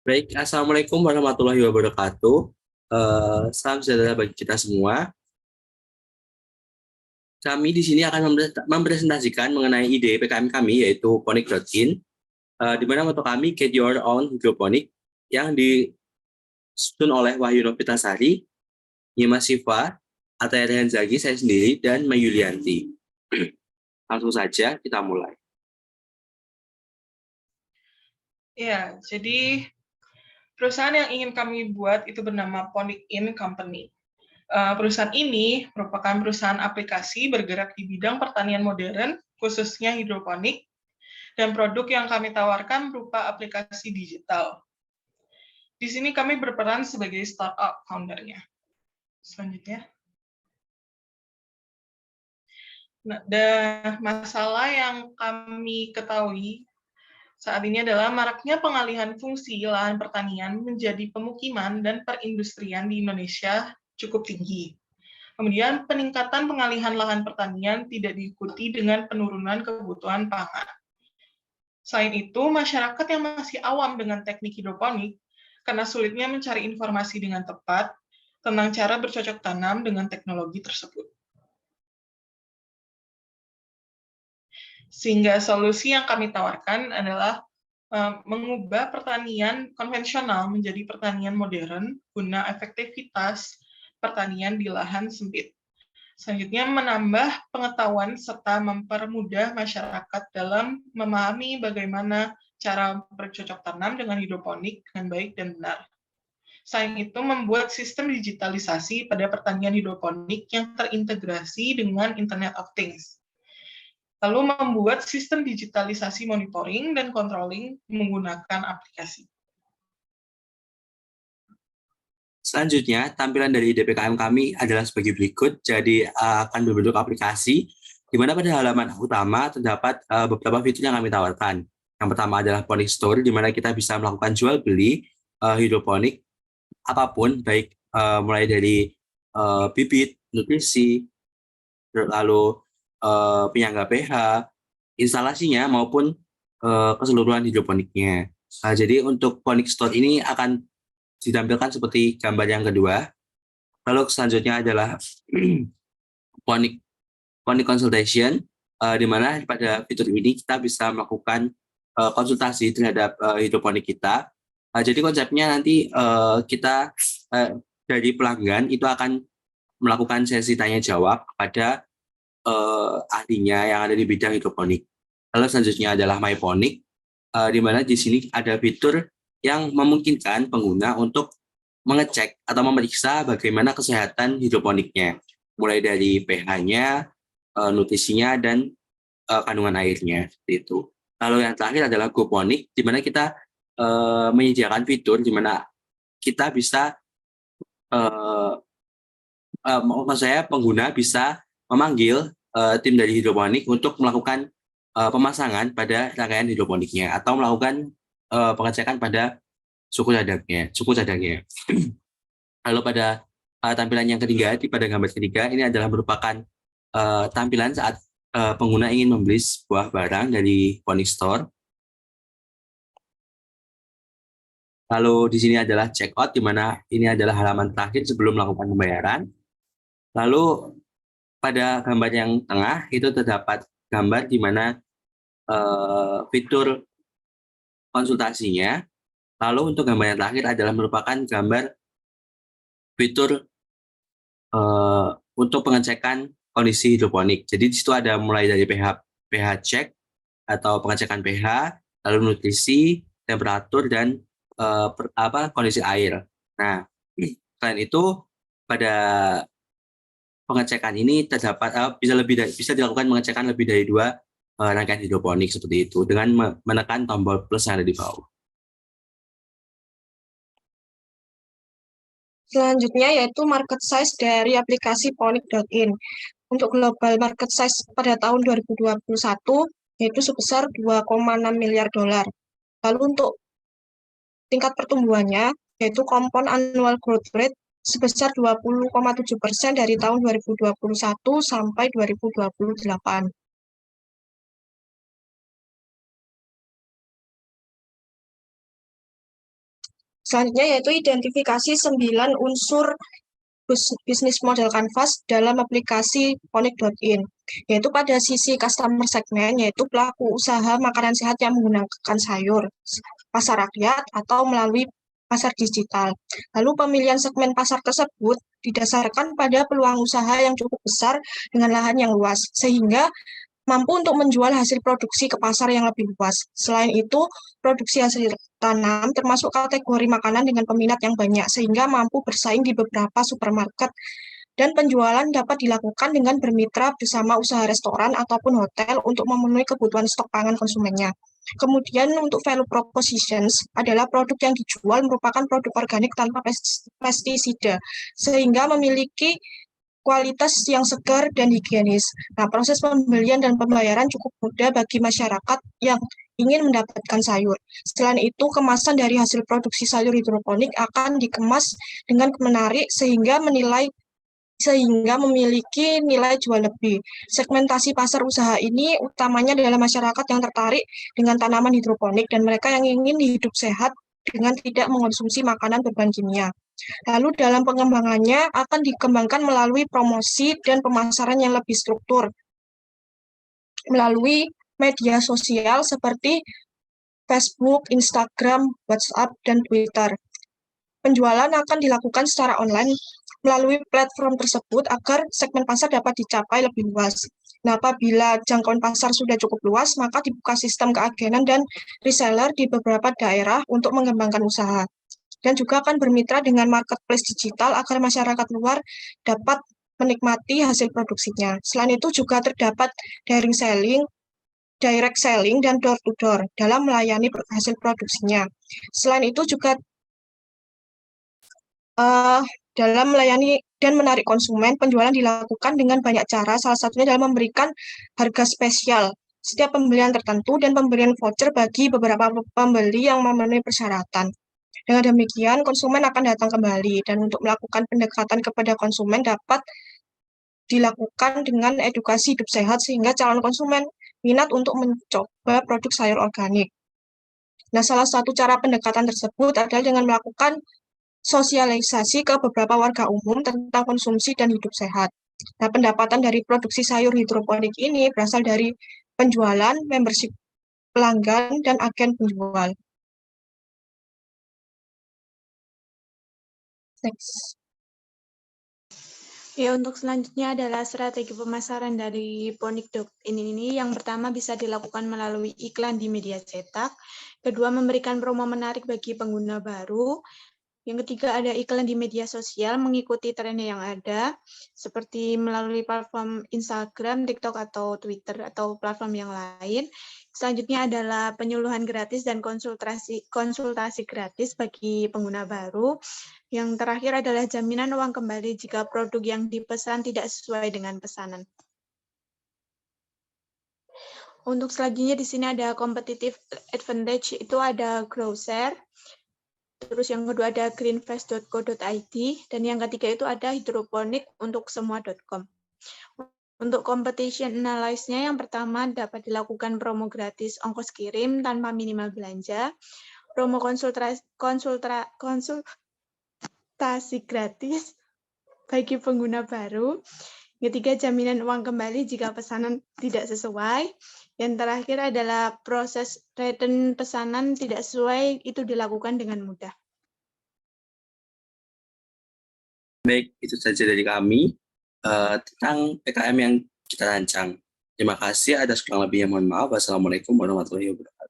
Baik, Assalamualaikum warahmatullahi wabarakatuh. Salam sejahtera bagi kita semua. Kami di sini akan mempresentasikan mengenai ide PKM kami, yaitu Ponic.in, di mana moto kami Get Your Own Hydroponic, yang disusun oleh Wahyu Novitasari, Yima Siva, Ataya Rehanzagi, saya sendiri, dan May Yulianti. Langsung saja kita mulai. Ya, jadi perusahaan yang ingin kami buat itu bernama Ponic.in Company. Perusahaan ini merupakan perusahaan aplikasi bergerak di bidang pertanian modern, khususnya hidroponik, dan produk yang kami tawarkan berupa aplikasi digital. Di sini kami berperan sebagai startup foundernya. Selanjutnya. Nah, masalah yang kami ketahui saat ini adalah maraknya pengalihan fungsi lahan pertanian menjadi pemukiman dan perindustrian di Indonesia cukup tinggi. Kemudian peningkatan pengalihan lahan pertanian tidak diikuti dengan penurunan kebutuhan pangan. Selain itu, masyarakat yang masih awam dengan teknik hidroponik karena sulitnya mencari informasi dengan tepat tentang cara bercocok tanam dengan teknologi tersebut. Sehingga solusi yang kami tawarkan adalah mengubah pertanian konvensional menjadi pertanian modern guna efektivitas pertanian di lahan sempit. Selanjutnya, menambah pengetahuan serta mempermudah masyarakat dalam memahami bagaimana cara bercocok tanam dengan hidroponik dengan baik dan benar. Selain itu, membuat sistem digitalisasi pada pertanian hidroponik yang terintegrasi dengan Internet of Things. Lalu membuat sistem digitalisasi monitoring dan controlling menggunakan aplikasi. Selanjutnya, tampilan dari ide PKM kami adalah sebagai berikut. Jadi, akan berbentuk aplikasi, di mana pada halaman utama terdapat beberapa fitur yang kami tawarkan. Yang pertama adalah Ponic Store, di mana kita bisa melakukan jual beli hidroponik apapun, baik mulai dari bibit, nutrisi, lalu penyangga pH, instalasinya maupun keseluruhan hidroponiknya. Jadi untuk Ponic Store ini akan ditampilkan seperti gambar yang kedua. Lalu selanjutnya adalah Ponic Consultation, di mana pada fitur ini kita bisa melakukan konsultasi terhadap hidroponik kita. Jadi konsepnya nanti kita dari pelanggan itu akan melakukan sesi tanya jawab kepada ahlinya yang ada di bidang hidroponik. Lalu selanjutnya adalah MyPonic, di mana di sini ada fitur yang memungkinkan pengguna untuk mengecek atau memeriksa bagaimana kesehatan hidroponiknya, mulai dari pH-nya, nutrisinya, dan kandungan airnya, seperti itu. Lalu yang terakhir adalah GoPonic, di mana kita menyediakan fitur di mana kita bisa, maksud saya pengguna bisa memanggil tim dari hidroponik untuk melakukan pemasangan pada rangkaian hidroponiknya atau melakukan pengecekan pada suku cadangnya. Lalu pada tampilan yang ketiga, pada gambar ketiga, ini adalah merupakan tampilan saat pengguna ingin membeli sebuah barang dari Ponic Store. Lalu di sini adalah checkout, di mana ini adalah halaman terakhir sebelum melakukan pembayaran. Lalu pada gambar yang tengah itu terdapat gambar di mana fitur konsultasinya. Lalu untuk gambar yang terakhir adalah merupakan gambar fitur untuk pengecekan kondisi hidroponik. Jadi di situ ada mulai dari pH check atau pengecekan pH, lalu nutrisi, temperatur, dan kondisi air. Nah, selain itu pada pengecekan ini terdapat bisa dilakukan pengecekan lebih dari 2 rangkaian hidroponik seperti itu dengan menekan tombol plus yang ada di bawah. Selanjutnya yaitu market size dari aplikasi Ponic.in. Untuk global market size pada tahun 2021 yaitu sebesar 2,6 miliar dolar. Lalu untuk tingkat pertumbuhannya yaitu compound annual growth rate sebesar 20,7% dari tahun 2021 sampai 2028. Selanjutnya yaitu identifikasi 9 unsur bisnis model Canvas dalam aplikasi ponic.in, yaitu pada sisi customer segment, yaitu pelaku usaha makanan sehat yang menggunakan sayur, pasar rakyat, atau melalui pasar digital. Lalu pemilihan segmen pasar tersebut didasarkan pada peluang usaha yang cukup besar dengan lahan yang luas, sehingga mampu untuk menjual hasil produksi ke pasar yang lebih luas. Selain itu, produksi hasil tanam termasuk kategori makanan dengan peminat yang banyak, sehingga mampu bersaing di beberapa supermarket, dan penjualan dapat dilakukan dengan bermitra bersama usaha restoran ataupun hotel untuk memenuhi kebutuhan stok pangan konsumennya. Kemudian untuk value propositions adalah produk yang dijual merupakan produk organik tanpa pestisida, sehingga memiliki kualitas yang segar dan higienis. Nah, proses pembelian dan pembayaran cukup mudah bagi masyarakat yang ingin mendapatkan sayur. Selain itu, kemasan dari hasil produksi sayur hidroponik akan dikemas dengan menarik sehingga memiliki nilai jual lebih. Segmentasi pasar usaha ini utamanya adalah masyarakat yang tertarik dengan tanaman hidroponik dan mereka yang ingin hidup sehat dengan tidak mengonsumsi makanan berbahan kimia. Lalu dalam pengembangannya akan dikembangkan melalui promosi dan pemasaran yang lebih struktur melalui media sosial seperti Facebook, Instagram, WhatsApp, dan Twitter. Penjualan akan dilakukan secara online melalui platform tersebut agar segmen pasar dapat dicapai lebih luas. Nah, apabila jangkauan pasar sudah cukup luas, maka dibuka sistem keagenan dan reseller di beberapa daerah untuk mengembangkan usaha. Dan juga akan bermitra dengan marketplace digital agar masyarakat luar dapat menikmati hasil produksinya. Selain itu juga terdapat direct selling, dan door-to-door dalam melayani hasil produksinya. Selain itu juga dalam melayani dan menarik konsumen, penjualan dilakukan dengan banyak cara, salah satunya dalam memberikan harga spesial setiap pembelian tertentu dan pemberian voucher bagi beberapa pembeli yang memenuhi persyaratan. Dengan demikian, konsumen akan datang kembali, dan untuk melakukan pendekatan kepada konsumen dapat dilakukan dengan edukasi hidup sehat sehingga calon konsumen minat untuk mencoba produk sayur organik. Nah, salah satu cara pendekatan tersebut adalah dengan melakukan sosialisasi ke beberapa warga umum tentang konsumsi dan hidup sehat. Nah, pendapatan dari produksi sayur hidroponik ini berasal dari penjualan, membership pelanggan, dan agen penjual. Next. Ya, untuk selanjutnya adalah strategi pemasaran dari ponic.in ini. Yang pertama bisa dilakukan melalui iklan di media cetak. Kedua, memberikan promo menarik bagi pengguna baru. Yang ketiga ada iklan di media sosial mengikuti tren yang ada, seperti melalui platform Instagram, TikTok, atau Twitter, atau platform yang lain. Selanjutnya adalah penyuluhan gratis dan konsultasi gratis bagi pengguna baru. Yang terakhir adalah jaminan uang kembali jika produk yang dipesan tidak sesuai dengan pesanan. Untuk selanjutnya di sini ada competitive advantage, itu ada Growshare. Terus yang kedua ada greenfast.co.id, dan yang ketiga itu ada hidroponik untuk semua.com. Untuk competition analysis-nya yang pertama dapat dilakukan promo gratis ongkos kirim tanpa minimal belanja, promo konsultasi gratis bagi pengguna baru, ketiga jaminan uang kembali jika pesanan tidak sesuai, yang terakhir adalah proses return pesanan tidak sesuai itu dilakukan dengan mudah. Baik, itu saja dari kami tentang PKM yang kita rancang. Terima kasih, atas kurang lebihnya mohon maaf. Wassalamualaikum warahmatullahi wabarakatuh.